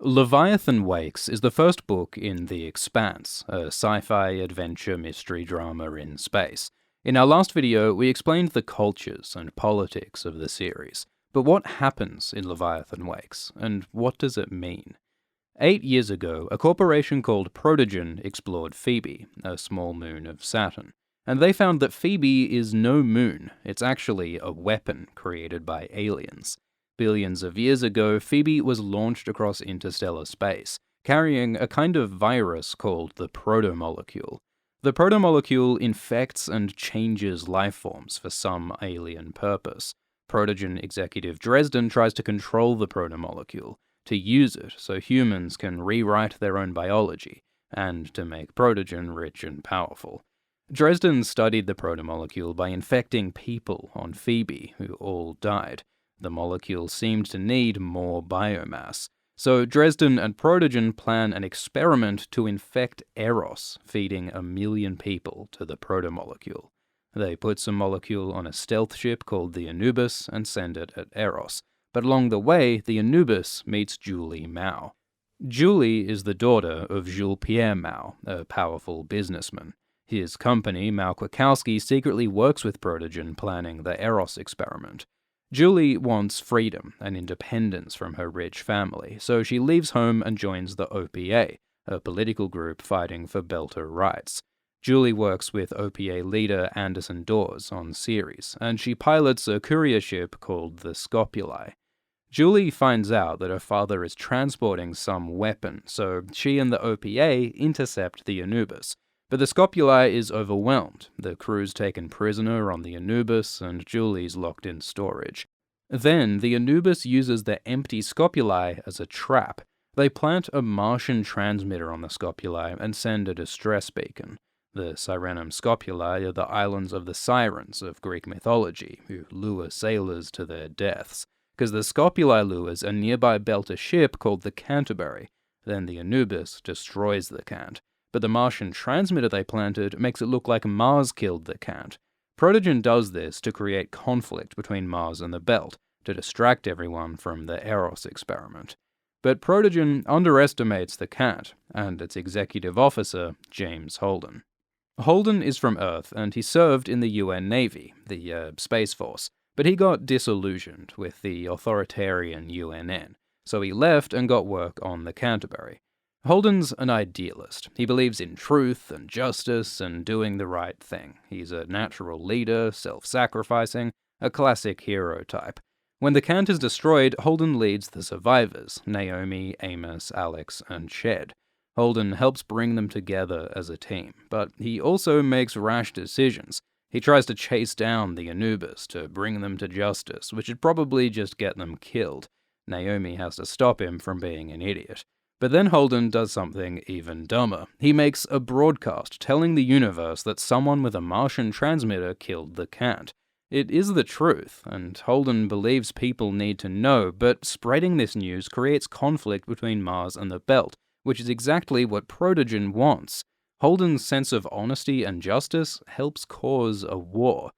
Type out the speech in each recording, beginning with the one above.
Leviathan Wakes is the first book in The Expanse, a sci-fi adventure mystery drama in space. In our last video, we explained the cultures and politics of the series, but what happens in Leviathan Wakes, and what does it mean? 8 years ago, a corporation called Protogen explored Phoebe, a small moon of Saturn, and they found that Phoebe is no moon, it's actually a weapon created by aliens. Billions of years ago, Phoebe was launched across interstellar space, carrying a kind of virus called the protomolecule. The protomolecule infects and changes life forms for some alien purpose. Protogen executive Dresden tries to control the protomolecule, to use it so humans can rewrite their own biology, and to make Protogen rich and powerful. Dresden studied the protomolecule by infecting people on Phoebe, who all died. The molecule seemed to need more biomass, so Dresden and Protogen plan an experiment to infect Eros, feeding 1 million people to the protomolecule. They put some molecule on a stealth ship called the Anubis and send it at Eros, but along the way, the Anubis meets Julie Mao. Julie is the daughter of Jules-Pierre Mao, a powerful businessman. His company, Mao Kwiatkowski, secretly works with Protogen planning the Eros experiment. Julie wants freedom and independence from her rich family, so she leaves home and joins the OPA, a political group fighting for Belter rights. Julie works with OPA leader Anderson Dawes on Ceres, and she pilots a courier ship called the Scopuli. Julie finds out that her father is transporting some weapon, so she and the OPA intercept the Anubis. But the Scopuli is overwhelmed, the crew's taken prisoner on the Anubis, and Julie's locked in storage. Then, the Anubis uses the empty Scopuli as a trap. They plant a Martian transmitter on the Scopuli and send a distress beacon. The Sirenum Scopuli are the islands of the Sirens of Greek mythology, who lure sailors to their deaths, because the Scopuli lures a nearby Belter ship called the Canterbury. Then the Anubis destroys the Cant. But the Martian transmitter they planted makes it look like Mars killed the Cant. Protogen does this to create conflict between Mars and the Belt, to distract everyone from the Eros experiment. But Protogen underestimates the Cant, and its executive officer, James Holden. Holden is from Earth, and he served in the UN Navy, the Space Force, but he got disillusioned with the authoritarian UNN, so he left and got work on the Canterbury. Holden's an idealist. He believes in truth and justice and doing the right thing. He's a natural leader, self-sacrificing, a classic hero type. When the Cant is destroyed, Holden leads the survivors, Naomi, Amos, Alex, and Shed. Holden helps bring them together as a team, but he also makes rash decisions. He tries to chase down the Anubis to bring them to justice, which would probably just get them killed. Naomi has to stop him from being an idiot. But then Holden does something even dumber. He makes a broadcast telling the universe that someone with a Martian transmitter killed the Cant. It is the truth, and Holden believes people need to know, but spreading this news creates conflict between Mars and the Belt, which is exactly what Protogen wants. Holden's sense of honesty and justice helps cause a war.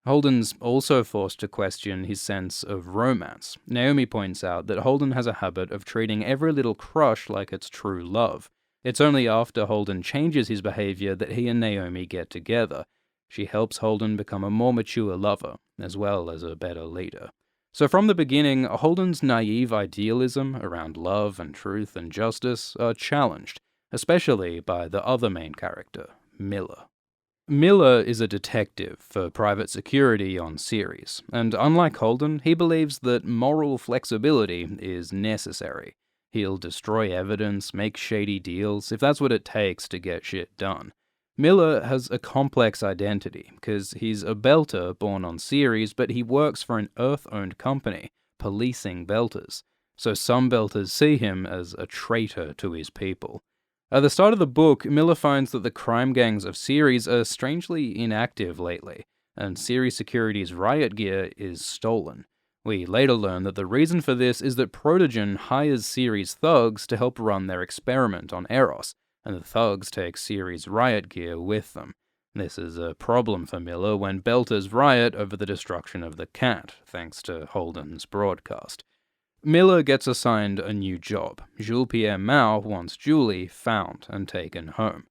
Holden's also forced to question his sense of romance. Naomi points out that Holden has a habit of treating every little crush like it's true love. It's only after Holden changes his behavior that he and Naomi get together. She helps Holden become a more mature lover, as well as a better leader. So from the beginning, Holden's naive idealism around love and truth and justice are challenged, especially by the other main character, Miller. Miller is a detective for private security on Ceres, and unlike Holden, he believes that moral flexibility is necessary. He'll destroy evidence, make shady deals, if that's what it takes to get shit done. Miller has a complex identity, because he's a Belter born on Ceres, but he works for an Earth-owned company, policing Belters. So some Belters see him as a traitor to his people. At the start of the book, Miller finds that the crime gangs of Ceres are strangely inactive lately, and Ceres Security's riot gear is stolen. We later learn that the reason for this is that Protogen hires Ceres thugs to help run their experiment on Eros, and the thugs take Ceres riot gear with them. This is a problem for Miller when Belters riot over the destruction of the Cant, thanks to Holden's broadcast. Miller gets assigned a new job. Jules-Pierre Mao wants Julie found and taken home.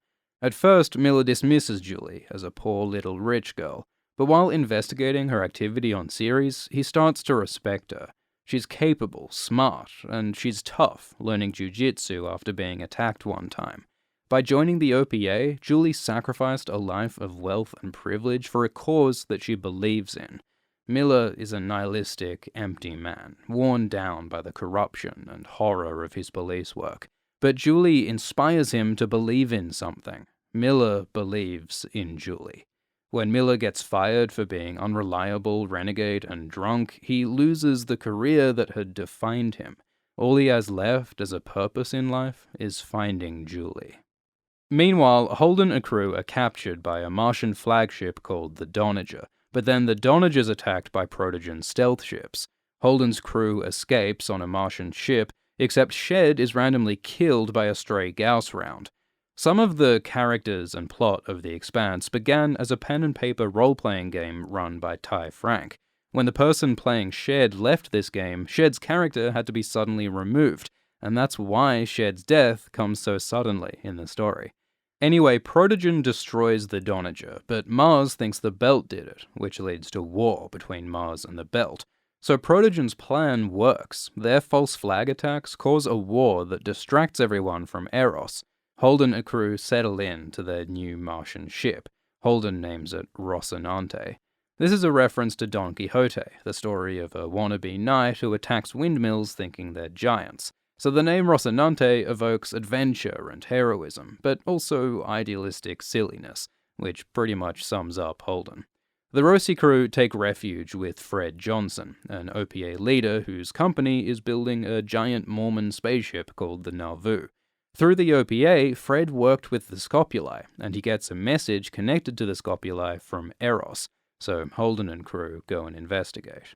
At first, Miller dismisses Julie as a poor little rich girl, but while investigating her activity on Ceres, he starts to respect her. She's capable, smart, and she's tough, learning jujitsu after being attacked one time. By joining the OPA, Julie sacrificed a life of wealth and privilege for a cause that she believes in. Miller is a nihilistic, empty man, worn down by the corruption and horror of his police work. But Julie inspires him to believe in something. Miller believes in Julie. When Miller gets fired for being unreliable, renegade, and drunk, he loses the career that had defined him. All he has left as a purpose in life is finding Julie. Meanwhile, Holden and crew are captured by a Martian flagship called the Donager, but then the Donager's attacked by Protogen stealth ships. Holden's crew escapes on a Martian ship, except Shed is randomly killed by a stray Gauss round. Some of the characters and plot of The Expanse began as a pen-and-paper role-playing game run by Ty Frank. When the person playing Shed left this game, Shed's character had to be suddenly removed, and that's why Shed's death comes so suddenly in the story. Anyway, Protogen destroys the Donager, but Mars thinks the Belt did it, which leads to war between Mars and the Belt. So Protogen's plan works. Their false flag attacks cause a war that distracts everyone from Eros. Holden and crew settle in to their new Martian ship. Holden names it Rocinante. This is a reference to Don Quixote, the story of a wannabe knight who attacks windmills thinking they're giants. So the name Rocinante evokes adventure and heroism, but also idealistic silliness, which pretty much sums up Holden. The Roci crew take refuge with Fred Johnson, an OPA leader whose company is building a giant Mormon spaceship called the Nauvoo. Through the OPA, Fred worked with the Scopuli, and he gets a message connected to the Scopuli from Eros, so Holden and crew go and investigate.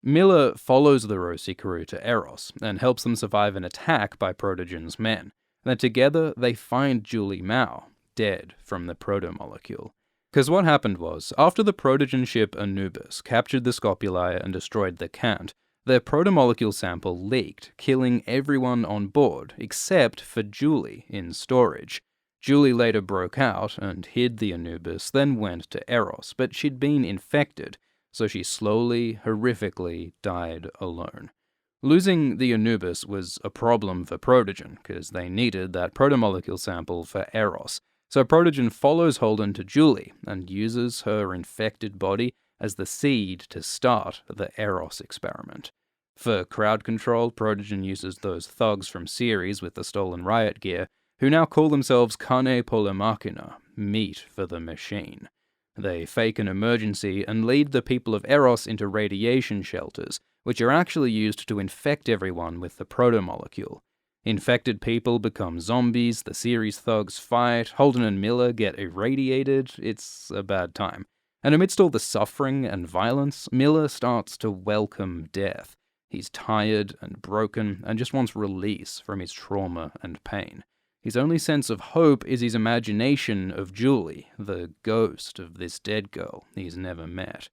Miller follows the Roci crew to Eros and helps them survive an attack by Protogen's men. Then together they find Julie Mao, dead from the protomolecule. Because what happened was, after the Protogen ship Anubis captured the Scopuli and destroyed the Cant, their protomolecule sample leaked, killing everyone on board except for Julie in storage. Julie later broke out and hid the Anubis, then went to Eros, but she'd been infected, so she slowly, horrifically died alone. Losing the Anubis was a problem for Protogen, because they needed that protomolecule sample for Eros. So Protogen follows Holden to Julie, and uses her infected body as the seed to start the Eros experiment. For crowd control, Protogen uses those thugs from Ceres with the stolen riot gear, who now call themselves Carne pour la Machina, meat for the machine. They fake an emergency and lead the people of Eros into radiation shelters, which are actually used to infect everyone with the protomolecule. Infected people become zombies, the Ceres thugs fight, Holden and Miller get irradiated. It's a bad time. And amidst all the suffering and violence, Miller starts to welcome death. He's tired and broken and just wants release from his trauma and pain. His only sense of hope is his imagination of Julie, the ghost of this dead girl he's never met.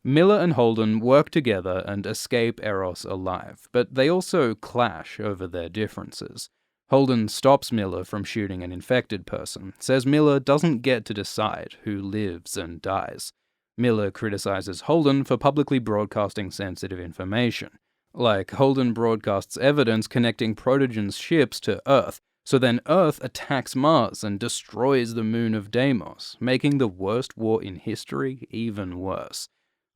Miller and Holden work together and escape Eros alive, but they also clash over their differences. Holden stops Miller from shooting an infected person, says Miller doesn't get to decide who lives and dies. Miller criticizes Holden for publicly broadcasting sensitive information. Like, Holden broadcasts evidence connecting Protogen's ships to Earth, so then Earth attacks Mars and destroys the moon of Deimos, making the worst war in history even worse.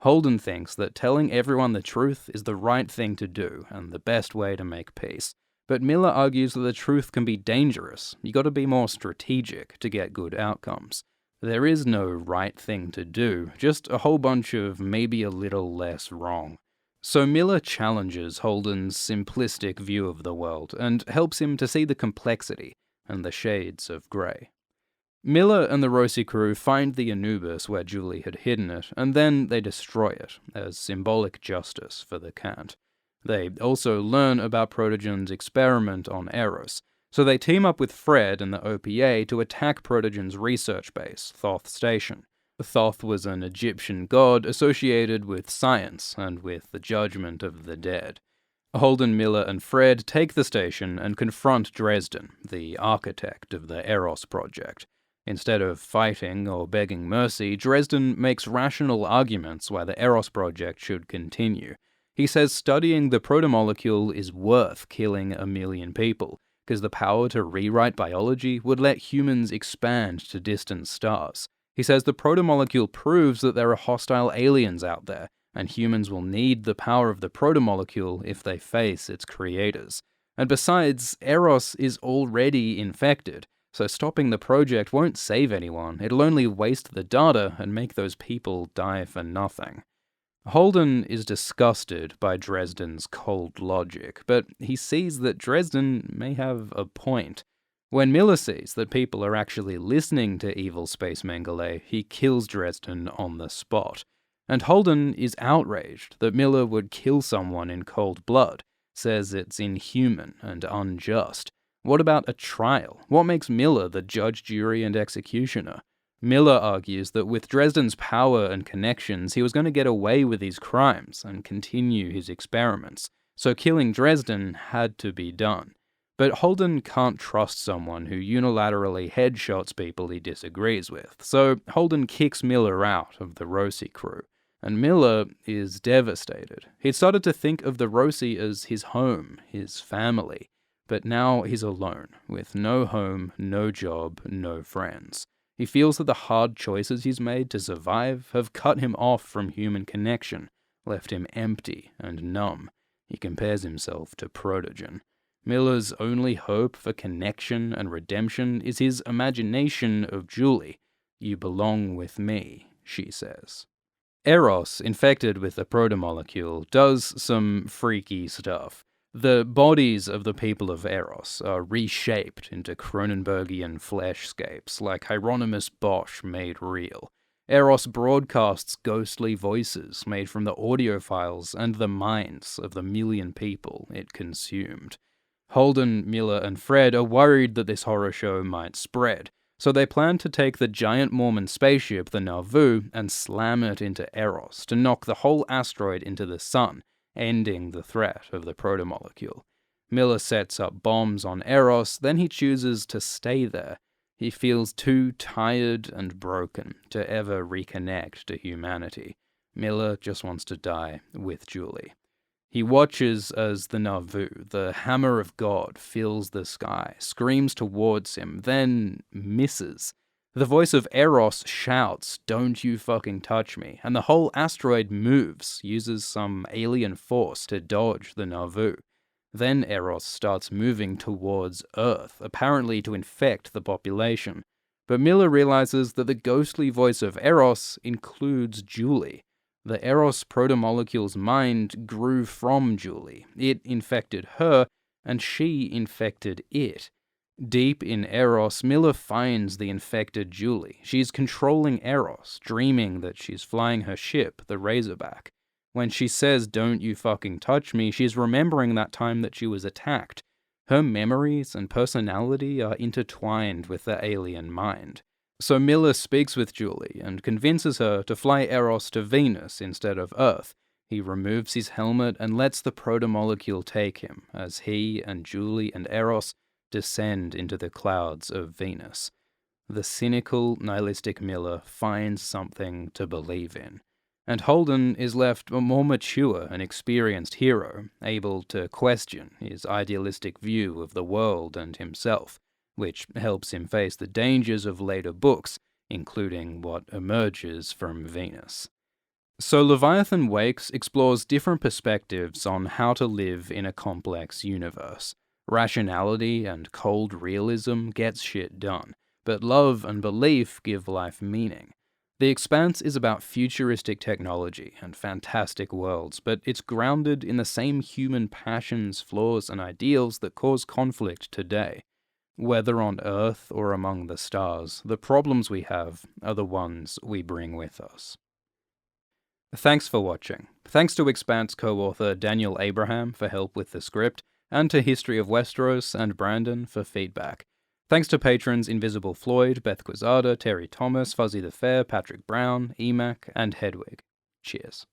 Holden thinks that telling everyone the truth is the right thing to do and the best way to make peace. But Miller argues that the truth can be dangerous. You gotta be more strategic to get good outcomes. There is no right thing to do, just a whole bunch of maybe a little less wrong. So Miller challenges Holden's simplistic view of the world and helps him to see the complexity and the shades of grey. Miller and the Roci crew find the Anubis where Julie had hidden it, and then they destroy it as symbolic justice for the Cant. They also learn about Protogen's experiment on Eros, so they team up with Fred and the OPA to attack Protogen's research base, Thoth Station. Thoth was an Egyptian god associated with science and with the judgment of the dead. Holden, Miller, and Fred take the station and confront Dresden, the architect of the Eros project. Instead of fighting or begging mercy, Dresden makes rational arguments why the Eros project should continue. He says studying the protomolecule is worth killing 1 million people, because the power to rewrite biology would let humans expand to distant stars. He says the protomolecule proves that there are hostile aliens out there, and humans will need the power of the protomolecule if they face its creators. And besides, Eros is already infected, so stopping the project won't save anyone. It'll only waste the data and make those people die for nothing. Holden is disgusted by Dresden's cold logic, but he sees that Dresden may have a point. When Miller sees that people are actually listening to evil Space Mengele, he kills Dresden on the spot. And Holden is outraged that Miller would kill someone in cold blood, says it's inhuman and unjust. What about a trial? What makes Miller the judge, jury, and executioner? Miller argues that with Dresden's power and connections, he was going to get away with his crimes and continue his experiments, so killing Dresden had to be done. But Holden can't trust someone who unilaterally headshots people he disagrees with, so Holden kicks Miller out of the Roci crew. And Miller is devastated. He'd started to think of the Roci as his home, his family, but now he's alone, with no home, no job, no friends. He feels that the hard choices he's made to survive have cut him off from human connection, left him empty and numb. He compares himself to Protogen. Miller's only hope for connection and redemption is his imagination of Julie. "You belong with me," she says. Eros, infected with the protomolecule, does some freaky stuff. The bodies of the people of Eros are reshaped into Cronenbergian fleshscapes, like Hieronymus Bosch made real. Eros broadcasts ghostly voices made from the audio files and the minds of the 1 million people it consumed. Holden, Miller, and Fred are worried that this horror show might spread, so they plan to take the giant Mormon spaceship, the Nauvoo, and slam it into Eros to knock the whole asteroid into the sun, ending the threat of the protomolecule. Miller sets up bombs on Eros, then he chooses to stay there. He feels too tired and broken to ever reconnect to humanity. Miller just wants to die with Julie. He watches as the Nauvoo, the hammer of God, fills the sky, screams towards him, then misses. The voice of Eros shouts, "Don't you fucking touch me," and the whole asteroid moves, uses some alien force to dodge the Nauvoo. Then Eros starts moving towards Earth, apparently to infect the population. But Miller realizes that the ghostly voice of Eros includes Julie. The Eros protomolecule's mind grew from Julie. It infected her, and she infected it. Deep in Eros, Miller finds the infected Julie. She's controlling Eros, dreaming that she's flying her ship, the Razorback. When she says, "Don't you fucking touch me," she's remembering that time that she was attacked. Her memories and personality are intertwined with the alien mind. So Miller speaks with Julie and convinces her to fly Eros to Venus instead of Earth. He removes his helmet and lets the protomolecule take him, as he and Julie and Eros descend into the clouds of Venus. The cynical, nihilistic Miller finds something to believe in. And Holden is left a more mature and experienced hero, able to question his idealistic view of the world and himself, which helps him face the dangers of later books, including what emerges from Venus. So Leviathan Wakes explores different perspectives on how to live in a complex universe. Rationality and cold realism gets shit done, but love and belief give life meaning. The Expanse is about futuristic technology and fantastic worlds, but it's grounded in the same human passions, flaws, and ideals that cause conflict today. Whether on Earth or among the stars, the problems we have are the ones we bring with us. Thanks for watching. Thanks to Expanse co-author Daniel Abraham for help with the script, and to History of Westeros and Brandon for feedback. Thanks to patrons Invisible Floyd, Beth Quizada, Terry Thomas, Fuzzy the Fair, Patrick Brown, Emac, and Hedwig. Cheers.